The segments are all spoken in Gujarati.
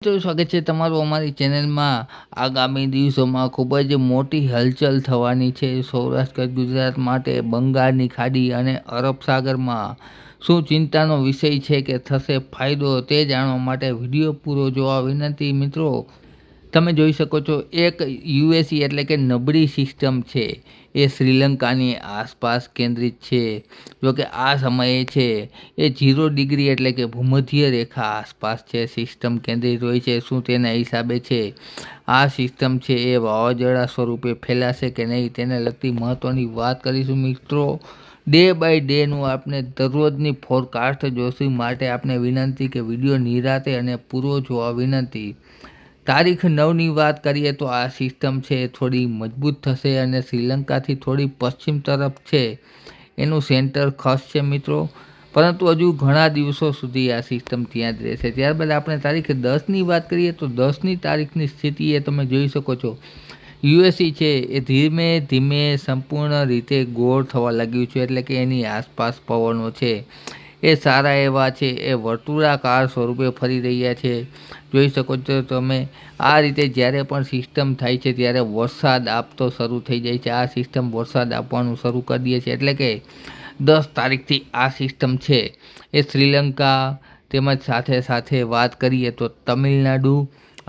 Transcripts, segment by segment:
તો સ્વાગત છે તમારું અમારી ચેનલમાં। આગામી દિવસોમાં ખૂબ જ મોટી હલચલ થવાની છે સૌરાષ્ટ્ર ગુજરાત માટે। બંગાળની ખાડી અને અરબ સાગરમાં શું ચિંતાનો વિષય છે કે થશે ફાયદો, તે જાણવા માટે વિડીયો પૂરો જોવા વિનંતી। મિત્રો, તમે જોઈ શકો છો એક યુએસી એટલે કે નબળી સિસ્ટમ છે એ શ્રીલંકાની આસપાસ કેન્દ્રિત છે। જો કે આ સમયે છે એ 0 ડિગ્રી એટલે કે ભૂમધ્ય રેખા આસપાસ છે સિસ્ટમ કેન્દ્રિત હોય છે। શું તેના હિસાબે છે આ સિસ્ટમ છે એ વાવાઝોડા સ્વરૂપે ફેલાશે કે નહીં તેને લગતી મહત્ત્વની વાત કરીશું મિત્રો। ડે બાય ડેનું આપણે દરરોજની ફોરકાસ્ટ જોશું માટે આપણે વિનંતી કે વિડીયો નિરાતે અને પૂરો જોવા વિનંતી। તારીખ 9ની વાત કરીએ તો આ સિસ્ટમ છે થોડી મજબૂત થશે અને શ્રીલંકાથી થોડી પશ્ચિમ તરફ છે એનું સેન્ટર ખસશે મિત્રો। પરંતુ હજુ ઘણા દિવસો સુધી આ સિસ્ટમ ત્યાં જ રહેશે। ત્યારબાદ આપણે તારીખ 10ની વાત કરીએ તો 10ની તારીખની સ્થિતિ એ તમે જોઈ શકો છો યુએસી છે એ ધીમે ધીમે સંપૂર્ણ રીતે ગોળ થવા લાગ્યું છે, એટલે કે એની આસપાસ પવનો છે એ સારા એવા છે એ વર્તુળાકાર સ્વરૂપે ફરી રહ્યા છે। જોઈ શકો છો તમે આ રીતે જ્યારે પણ સિસ્ટમ થાય છે ત્યારે વરસાદ આપતો શરૂ થઈ જાય છે। આ સિસ્ટમ વરસાદ આપવાનું શરૂ કરી દે છે, એટલે કે 10 તારીખથી આ સિસ્ટમ છે એ શ્રીલંકા તેમજ સાથે સાથે વાત કરીએ તો તમિલનાડુ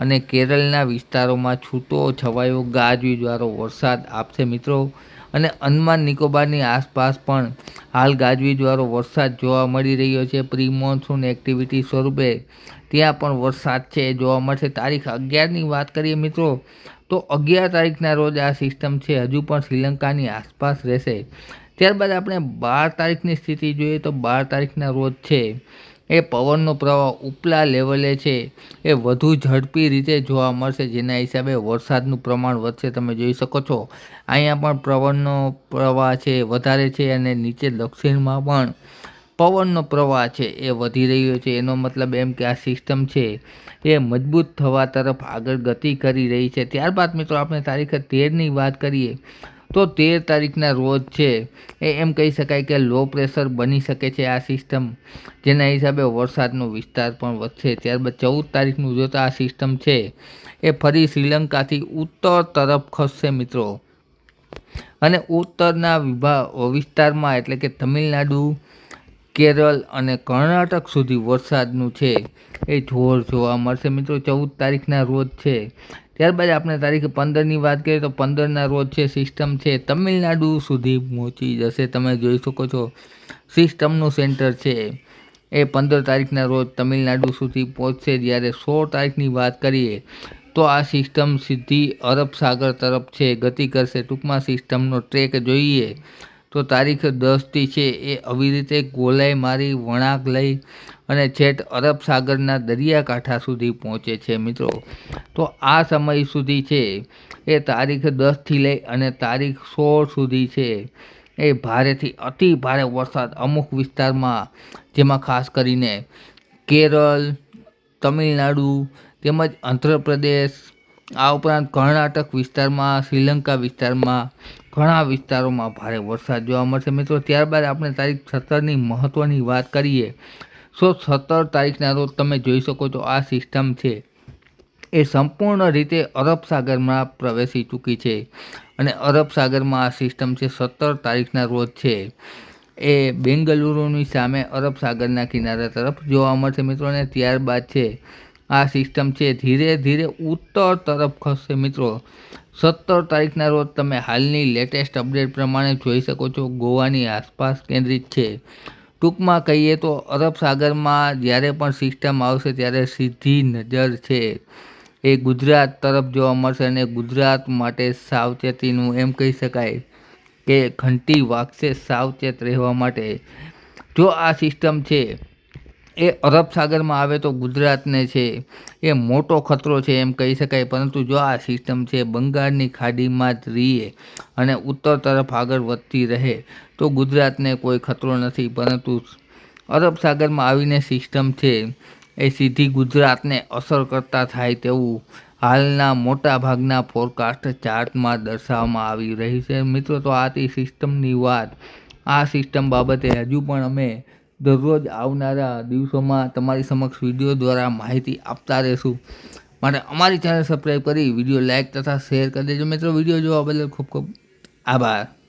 અને કેરળના વિસ્તારોમાં છૂટો છવાયો ગાજવીજવાળો વરસાદ આપશે મિત્રો। અને અંદમાન નિકોબારની આસપાસ પણ હાલ ગાજવીજવાળો વરસાદ જોવા મળી રહ્યો છે। પ્રી મોન્સૂન એક્ટિવિટી સ્વરૂપે ત્યાં પણ વરસાદ છે જોવા મળશે। તારીખ 11ની વાત કરીએ મિત્રો તો 11 તારીખના રોજ આ સિસ્ટમ છે હજુ પણ શ્રીલંકાની આસપાસ રહેશે। ત્યારબાદ આપણે 12 તારીખની સ્થિતિ જોઈએ તો 12 તારીખના રોજ છે એ પવનનો પ્રવાહ ઉપલા લેવલે છે એ વધુ ઝડપી રીતે જોવા મળશે, જેના હિસાબે વરસાદનું પ્રમાણ વધશે। તમે જોઈ શકો છો અહીંયા પણ પવનનો પ્રવાહ છે વધારે છે અને નીચે દક્ષિણમાં પણ પવનનો પ્રવાહ છે એ વધી રહ્યો છે। એનો મતલબ એમ કે આ સિસ્ટમ છે એ મજબૂત થવા તરફ આગળ ગતિ કરી રહી છે। ત્યારબાદ મિત્રો આપણે તારીખ 13ની વાત કરીએ તો 13 તારીખના રોજ છે એ એમ કહી શકાય કે લો પ્રેશર બની શકે છે આ સિસ્ટમ, જેના હિસાબે વરસાદનો વિસ્તાર પણ વધશે। ત્યારબાદ 14 તારીખનું જોતા આ સિસ્ટમ છે એ ફરી શ્રીલંકાથી ઉત્તર તરફ ખસશે મિત્રો અને ઉત્તરના વિસ્તારમાં એટલે કે તમિલનાડુ, કેરળ અને કર્ણાટક સુધી વરસાદનું છે એ જોર જોવા મળશે મિત્રો 14 તારીખના રોજ છે। ત્યારબાદ આપણે તારીખ 15ની વાત કરીએ તો 15ના રોજ છે સિસ્ટમ છે તમિલનાડુ સુધી પહોંચી જશે। તમે જોઈ શકો છો સિસ્ટમનું સેન્ટર છે એ 15 તારીખના રોજ તમિલનાડુ સુધી પહોંચશે। જ્યારે 16 તારીખની વાત કરીએ તો આ સિસ્ટમ સીધી અરબ સાગર તરફ છે ગતિ કરશે। ટૂંકમાં સિસ્ટમનો ટ્રેક જોઈએ તો તારીખ 10થી છે એ આવી રીતે ગોલાઈ મારી વળાંક લઈ અને છેટ અરબ સાગરના દરિયાકાંઠા સુધી પહોંચે છે મિત્રો। તો આ સમય સુધી છે એ તારીખ 10થી લઈ અને તારીખ 16 સુધી છે એ ભારેથી અતિ ભારે વરસાદ અમુક વિસ્તારમાં, જેમાં ખાસ કરીને કેરળ, તમિલનાડુ તેમજ આંધ્રપ્રદેશ, આ ઉપરાંત કર્ણાટક વિસ્તારમાં, શ્રીલંકા વિસ્તારમાં ઘણા વિસ્તારોમાં ભારે વરસાદ જોવા મળશે મિત્રો। ત્યારબાદ આપણે તારીખ 17ની મહત્ત્વની વાત કરીએ તો 17 તારીખના રોજ તમે જોઈ શકો છો આ સિસ્ટમ છે એ સંપૂર્ણ રીતે અરબ સાગરમાં પ્રવેશી ચૂકી છે અને અરબ સાગરમાં આ સિસ્ટમ છે 17 તારીખના રોજ છે એ બેંગલુરુની સામે અરબ સાગરના કિનારા તરફ જોવા મળશે મિત્રો। અને ત્યારબાદ છે આ સિસ્ટમ છે ધીરે ધીરે ઉત્તર તરફ ખસશે મિત્રો। 17 તારીખના રોજ તમે હાલની લેટેસ્ટ અપડેટ પ્રમાણે જોઈ શકો છો ગોવાની આસપાસ કેન્દ્રિત છે। ટૂંકમાં કહીએ તો અરબ સાગરમાં જ્યારે પણ સિસ્ટમ આવશે ત્યારે સીધી નજર છે એ ગુજરાત તરફ જોવા મળશે અને ગુજરાત માટે સાવચેતીનું એમ કહી શકાય કે ઘંટી વાગશે સાવચેત રહેવા માટે। જો આ સિસ્ટમ છે એ અરબ સાગરમાં આવે તો ગુજરાતને છે એ મોટો ખતરો છે એમ કહી શકાય, પરંતુ જો આ સિસ્ટમ છે બંગાળની ખાડીમાં જ રહીએ અને ઉત્તર તરફ આગળ વધતી રહે તો ગુજરાતને કોઈ ખતરો નથી, પરંતુ અરબ સાગરમાં આવીને સિસ્ટમ છે એ સીધી ગુજરાતને અસર કરતા થાય તેવું હાલના મોટા ભાગના ફોરકાસ્ટ ચાર્ટમાં દર્શાવવામાં આવી રહી છે મિત્રો। તો આ હતી સિસ્ટમની વાત। આ સિસ્ટમ બાબતે હજુ પણ અમે દરરોજ આવનારા દિવસોમાં તમારી સમક્ષ વિડીયો દ્વારા માહિતી આપતા રહેશું. માટે અમારી ચેનલ સબસ્ક્રાઈબ કરી વિડીયો લાઇક તથા શેર કરી દેજો. મિત્રો, વિડીયો જોવા બદલ ખૂબ ખૂબ આભાર.